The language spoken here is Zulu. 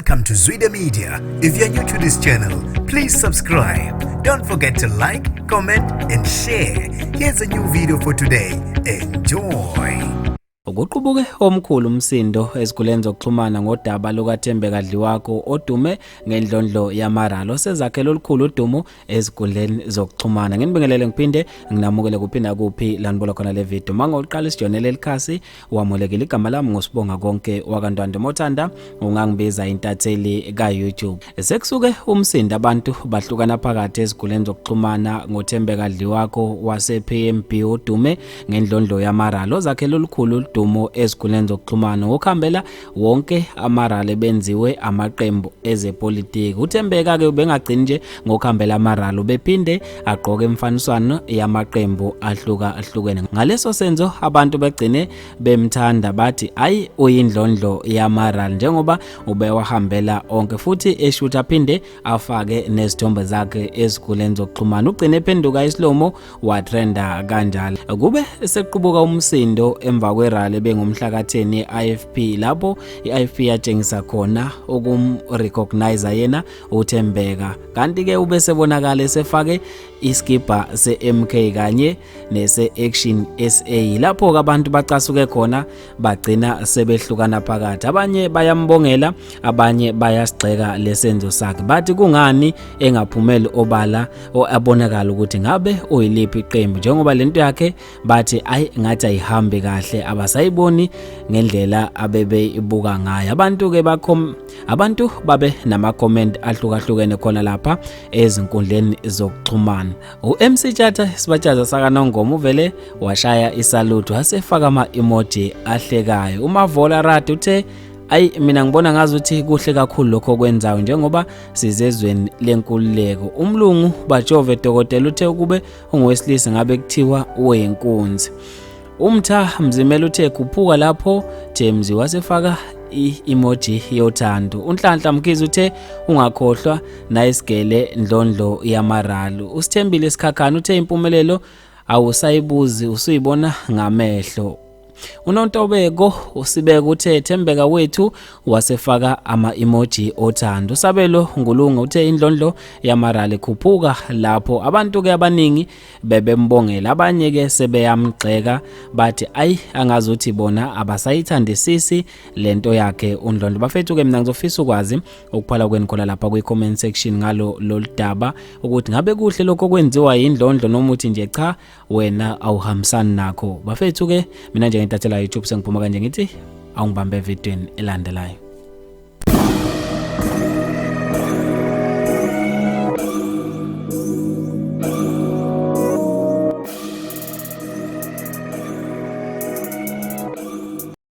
Welcome to Zwida Media. If you're new to this channel, please subscribe. Don't forget to like, comment and share. Here's a new video for today. Enjoy. Sekuqubuke omkhulu umsindo ezikhuleni zokuxhumana ngodaba lukaThembeka Dliwako odume ngendlondlo yamaralo sezakhelo olukhulu udumo ezikhuleni zokuxhumana. Nginibingelele ngiphinde nginamukele kuphinda kuphi lanibola khona le video. Mangoqala isijonele likhasi wamolekile igama lami ngosibonga konke wakantwande Mothanda ungangibiza intatheli ka YouTube. Sekusuke umsindo abantu bahlukana phakathi ezikhuleni zokuxhumana ngoThembeka Dliwako wase PMB odume ngendlondlo yamaralo zakhelo olukhulu dumo ezikhuleni zokuxhumana ngokuhambela wonke amarale benziwe amaqembu ezepolitiki. uThembeka ke ubengagcini nje ngokuhambela amaralo bephinde agqoke imfaniswano yamaqembu ahlukene. Ngaleso senzo abantu begcine bemthanda bathi ayi uyindlondlo yamaralo njengoba ubewahambela onke futhi eshutha phinde afake nezithombe zakhe ezikhuleni zokuxhumana. Ugcine ephenduka isilomo watrenda kanjalo. Kube sequbuka umsindo emva kwerali bengumhla ka10 IFP lapho iIFP yatshengisa khona ukumrecognize yena uThembeka. Kanti ke ubesebonakala esefake iskipa seMK kanye nese Action SA lapho abantu bacasuke khona bagcina sebehlukana phakathi. Abanye bayambongela, abanye bayasigxeka lesenzo sakhe. Bathi kungani engaphumeli obala abonakala ukuthi ngabe uyiliphi iqembu njengoba lento yakhe bathi ayi ngathi ayihambi kahle abasayiboni ngendlela abebe ibuka ngayo. Abantu babe nama comment ahlukahlukene khona lapha ezinkundleni zokuxhumana. uMC Tjatha sibatshaza sakanongoma uvele washaya isalute wasefaka ama emoji ahlekayo. uMavola Rad uthe ayi mina ngibona ngazuthi kuhle kakhulu lokho okwenzayo njengoba sizezweni lenkululeko. Umlungu bajove dokotela uthe ukube ungowesilisa ngabe kuthiwa uyinkunzi. Umtha Mzimela uthe kuphuka lapho James wasefaka i-emoji yothando. uNhlanhla Mkhize uthe ungakhohlwa nayisigele ndlondlo yamaralo. uSithembile Sikhakhana uthe impumelelo awusayibuzi usuyibona ngamehlo. uNontobeko usibeka uthe Thembeka wethu wasefaka ama emoji othando. uSabelo Ngulunga uthe indlondlo yamarale khuphuka lapho abantu ke abaningi bebembongela, abanye ke sebeyamgxeka bathi ayi angazuthi bona abasayithandisisi lento yakhe undlondlo. Bafethu ke mina ngizofisa ukwazi ukuphala kweni khona lapha kwi-comment section ngalo loludaba ukuthi ngabe kuhle lokho kwenziwa yindlondlo noma uthi nje cha wena awuhambisani nakho. Bafethu ke mina nje intathela YouTube sengiphuma kanje ngithi awungibambe evidweni elandelayo.